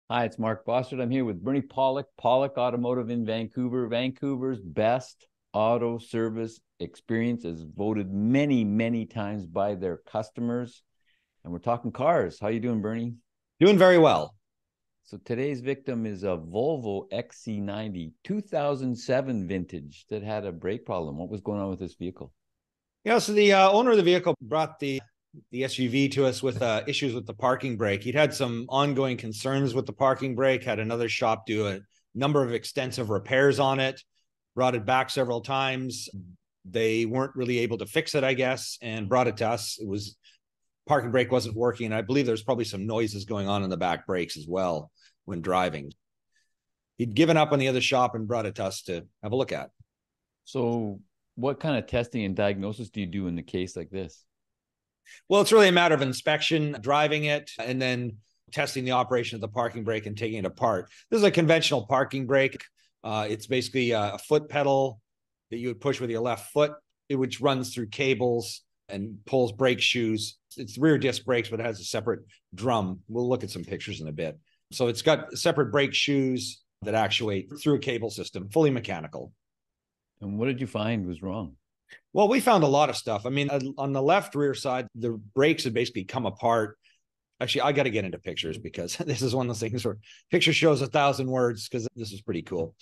Hi, it's Mark Bossard. I'm here with Bernie Pawlik, Pawlik Automotive in Vancouver. Vancouver's best auto service experience is voted many, many times by their customers. And we're talking cars. How you doing, Bernie? Doing very well. So today's victim is a Volvo XC90 2007 vintage that had a brake problem. What was going on with this vehicle? Yeah, so the owner of the vehicle brought the SUV to us with issues with the parking brake. He'd had some ongoing concerns with the parking brake, had another shop do a number of extensive repairs on it, brought it back several times. They weren't really able to fix it, I guess, and brought it to us. It was parking brake wasn't working, and I believe there's probably some noises going on in the back brakes as well when driving. He'd given up on the other shop and brought it to us to have a look at. So what kind of testing and diagnosis do you do in a case like this? Well, it's really a matter of inspection, driving it, and then testing the operation of the parking brake and taking it apart. This is a conventional parking brake. It's basically a foot pedal that you would push with your left foot, which runs through cables and pulls brake shoes. It's rear disc brakes, but it has a separate drum. We'll look at some pictures in a bit. So it's got separate brake shoes that actuate through a cable system, fully mechanical. And what did you find was wrong? Well, we found a lot of stuff. I mean, on the left rear side, the brakes had basically come apart. Actually, I got to get into pictures because this is one of those things where picture shows 1,000 words, because this is pretty cool.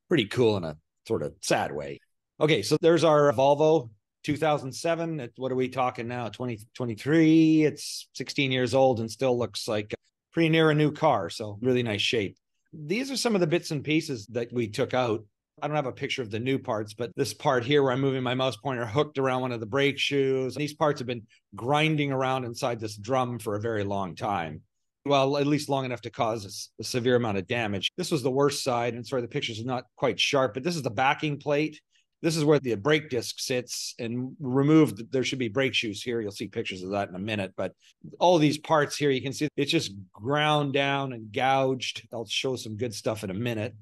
Pretty cool in a sort of sad way. Okay, so there's our Volvo 2007. What are we talking now? 2023. It's 16 years old and still looks like pretty near a new car. So really nice shape. These are some of the bits and pieces that we took out. I don't have a picture of the new parts, but this part here where I'm moving my mouse pointer hooked around one of the brake shoes. These parts have been grinding around inside this drum for a very long time. Well, at least long enough to cause a severe amount of damage. This was the worst side, and sorry, the pictures are not quite sharp, but this is the backing plate. This is where the brake disc sits, and removed, there should be brake shoes here. You'll see pictures of that in a minute, but all these parts here, you can see it's just ground down and gouged. I'll show some good stuff in a minute.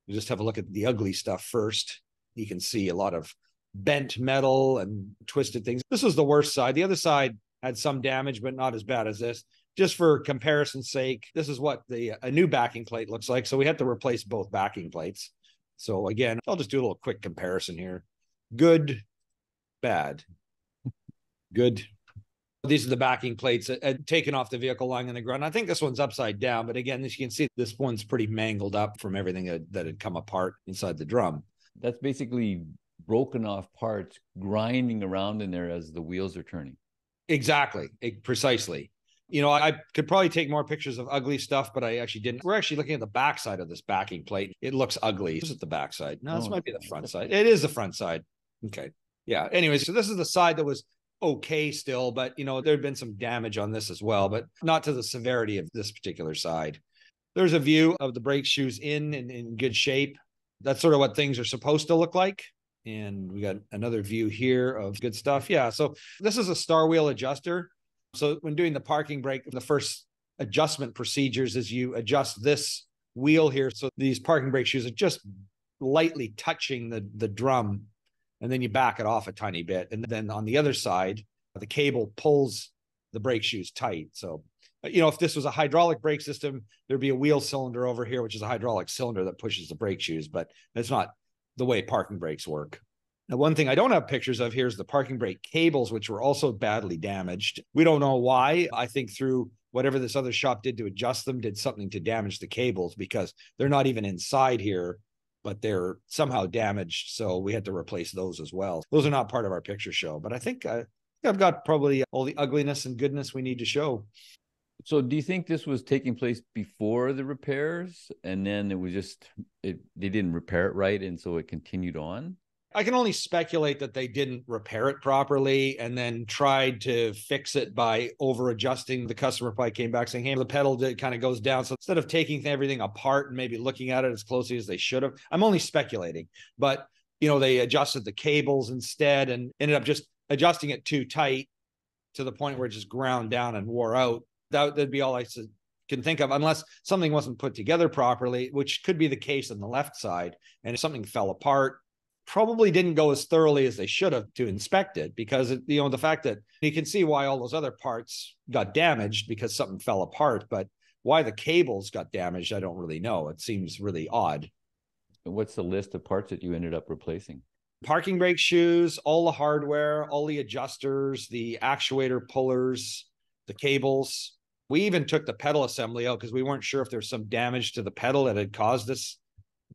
You just have a look at the ugly stuff first. You can see a lot of bent metal and twisted things. This was the worst side. The other side had some damage, but not as bad as this. Just for comparison's sake, this is what a new backing plate looks like. So we had to replace both backing plates. So again, I'll just do a little quick comparison here. Good, bad, good. These are the backing plates taken off the vehicle lying on the ground. I think this one's upside down, but again, as you can see, this one's pretty mangled up from everything that had come apart inside the drum. That's basically broken off parts grinding around in there as the wheels are turning. Exactly, precisely. You know, I could probably take more pictures of ugly stuff, but I actually didn't. We're actually looking at the backside of this backing plate. It looks ugly. Is it the backside? No, this might be the front side. It is the front side. Okay. Yeah. Anyways, so this is the side that was okay still, but you know, there'd been some damage on this as well, but not to the severity of this particular side. There's a view of the brake shoes in good shape. That's sort of what things are supposed to look like. And we got another view here of good stuff. Yeah. So this is a star wheel adjuster. So when doing the parking brake, the first adjustment procedures is you adjust this wheel here. So these parking brake shoes are just lightly touching the drum, and then you back it off a tiny bit. And then on the other side, the cable pulls the brake shoes tight. So, you know, if this was a hydraulic brake system, there'd be a wheel cylinder over here, which is a hydraulic cylinder that pushes the brake shoes, but that's not the way parking brakes work. Now, one thing I don't have pictures of here is the parking brake cables, which were also badly damaged. We don't know why. I think through whatever this other shop did to adjust them, did something to damage the cables, because they're not even inside here, but they're somehow damaged. So we had to replace those as well. Those are not part of our picture show, but I think I've got probably all the ugliness and goodness we need to show. So do you think this was taking place before the repairs, and then it was just, they didn't repair it right, and so it continued on? I can only speculate that they didn't repair it properly and then tried to fix it by over adjusting. The customer probably came back saying, hey, the pedal kind of goes down. So instead of taking everything apart and maybe looking at it as closely as they should have, I'm only speculating, but you know, they adjusted the cables instead and ended up just adjusting it too tight to the point where it just ground down and wore out. That'd be all I can think of, unless something wasn't put together properly, which could be the case on the left side. And if something fell apart, probably didn't go as thoroughly as they should have to inspect it, because you know, the fact that you can see why all those other parts got damaged because something fell apart, but Why the cables got damaged, I don't really know. It seems really odd. What's the list of parts that you ended up replacing? Parking brake shoes, all the hardware, all the adjusters, the actuator pullers, the cables. We even took the pedal assembly out because we weren't sure if there's some damage to the pedal that had caused this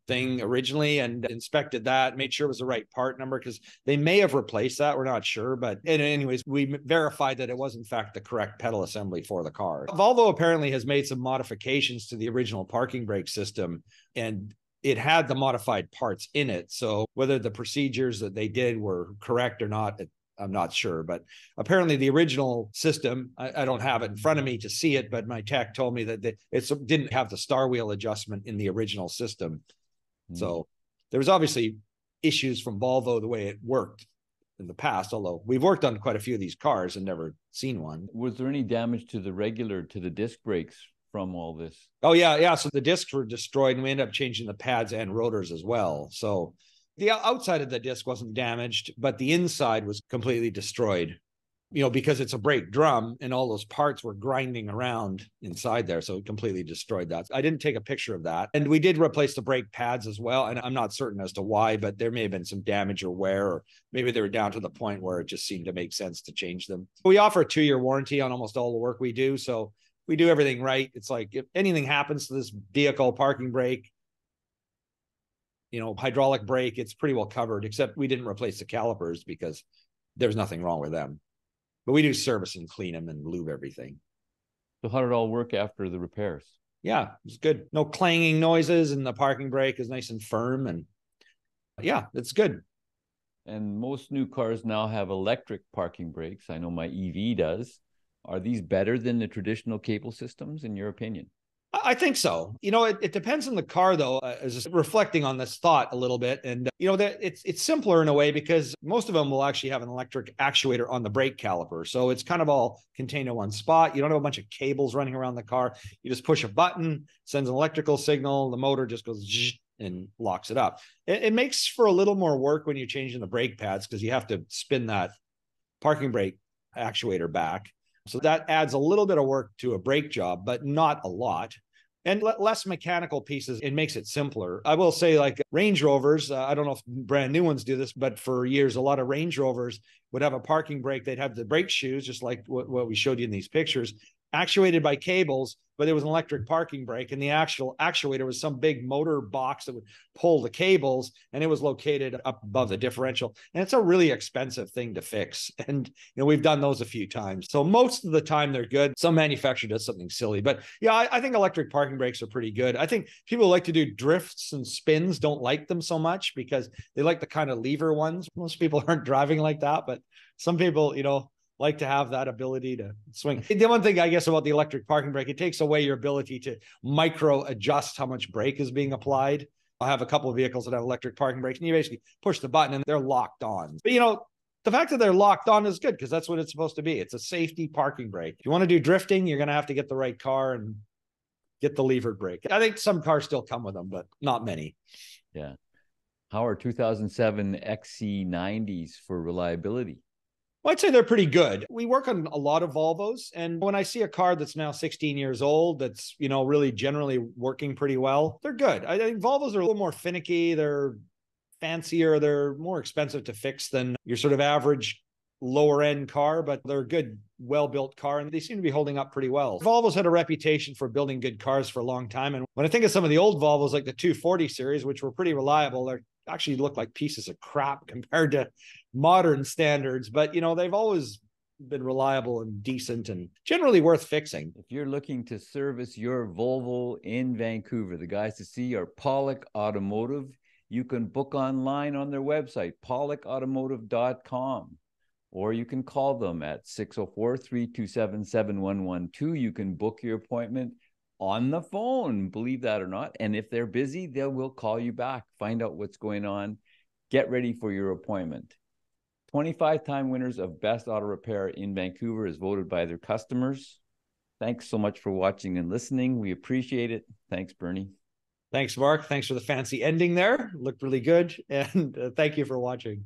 thing originally, and inspected that, made sure it was the right part number because they may have replaced that. We're not sure. But anyways, we verified that it was in fact the correct pedal assembly for the car. Volvo apparently has made some modifications to the original parking brake system, and it had the modified parts in it. So whether the procedures that they did were correct or not, I'm not sure. But apparently the original system, I don't have it in front of me to see it, but my tech told me that it didn't have the star wheel adjustment in the original system. So there was obviously issues from Volvo the way it worked in the past, although we've worked on quite a few of these cars and never seen one. Was there any damage to the disc brakes from all this? Oh, yeah. So the discs were destroyed, and we ended up changing the pads and rotors as well. So the outside of the disc wasn't damaged, but the inside was completely destroyed, because it's a brake drum and all those parts were grinding around inside there. So it completely destroyed that. I didn't take a picture of that. And we did replace the brake pads as well. And I'm not certain as to why, but there may have been some damage or wear, or maybe they were down to the point where it just seemed to make sense to change them. We offer a 2-year warranty on almost all the work we do. So we do everything right. It's like if anything happens to this vehicle, parking brake, hydraulic brake, it's pretty well covered, except we didn't replace the calipers because there's nothing wrong with them. But we do service and clean them and lube everything. So how did it all work after the repairs? Yeah, it was good. No clanging noises, and the parking brake is nice and firm. And yeah, it's good. And most new cars now have electric parking brakes. I know my EV does. Are these better than the traditional cable systems, in your opinion? I think so. It depends on the car, though. I was just reflecting on this thought a little bit, and that it's simpler in a way because most of them will actually have an electric actuator on the brake caliper, so it's kind of all contained in one spot. You don't have a bunch of cables running around the car. You just push a button, sends an electrical signal, the motor just goes and locks it up. It makes for a little more work when you're changing the brake pads because you have to spin that parking brake actuator back. So that adds a little bit of work to a brake job, but not a lot. And less mechanical pieces, it makes it simpler. I will say, like Range Rovers, I don't know if brand new ones do this, but for years, a lot of Range Rovers would have a parking brake. They'd have the brake shoes, just like what we showed you in these pictures, actuated by cables, but it was an electric parking brake. And the actual actuator was some big motor box that would pull the cables, and it was located up above the differential. And it's a really expensive thing to fix. And we've done those a few times. So most of the time they're good. Some manufacturer does something silly, but yeah, I think electric parking brakes are pretty good. I think people who like to do drifts and spins don't like them so much because they like the kind of lever ones. Most people aren't driving like that, but some people, like to have that ability to swing. The one thing I guess about the electric parking brake, it takes away your ability to micro adjust how much brake is being applied. I have a couple of vehicles that have electric parking brakes, and you basically push the button and they're locked on. But the fact that they're locked on is good because that's what it's supposed to be. It's a safety parking brake. If you want to do drifting, you're going to have to get the right car and get the levered brake. I think some cars still come with them, but not many. Yeah. How are 2007 XC90s for reliability? Well, I'd say they're pretty good. We work on a lot of Volvos, and when I see a car that's now 16 years old, that's, really generally working pretty well, they're good. I think Volvos are a little more finicky. They're fancier. They're more expensive to fix than your sort of average lower end car, but they're a good, well-built car, and they seem to be holding up pretty well. Volvo's had a reputation for building good cars for a long time. And when I think of some of the old Volvos, like the 240 series, which were pretty reliable, they're actually look like pieces of crap compared to modern standards, but they've always been reliable and decent and generally worth fixing. If you're looking to service your Volvo in Vancouver, the guys to see are Pawlik Automotive. You can book online on their website, pawlikautomotive.com, or you can call them at 604-327-7112. You can book your appointment on the phone, believe that or not. And if they're busy, they will call you back, find out what's going on, get ready for your appointment. 25-time winners of Best Auto Repair in Vancouver is voted by their customers. Thanks so much for watching and listening. We appreciate it. Thanks, Bernie. Thanks, Mark. Thanks for the fancy ending there. Looked really good. And thank you for watching.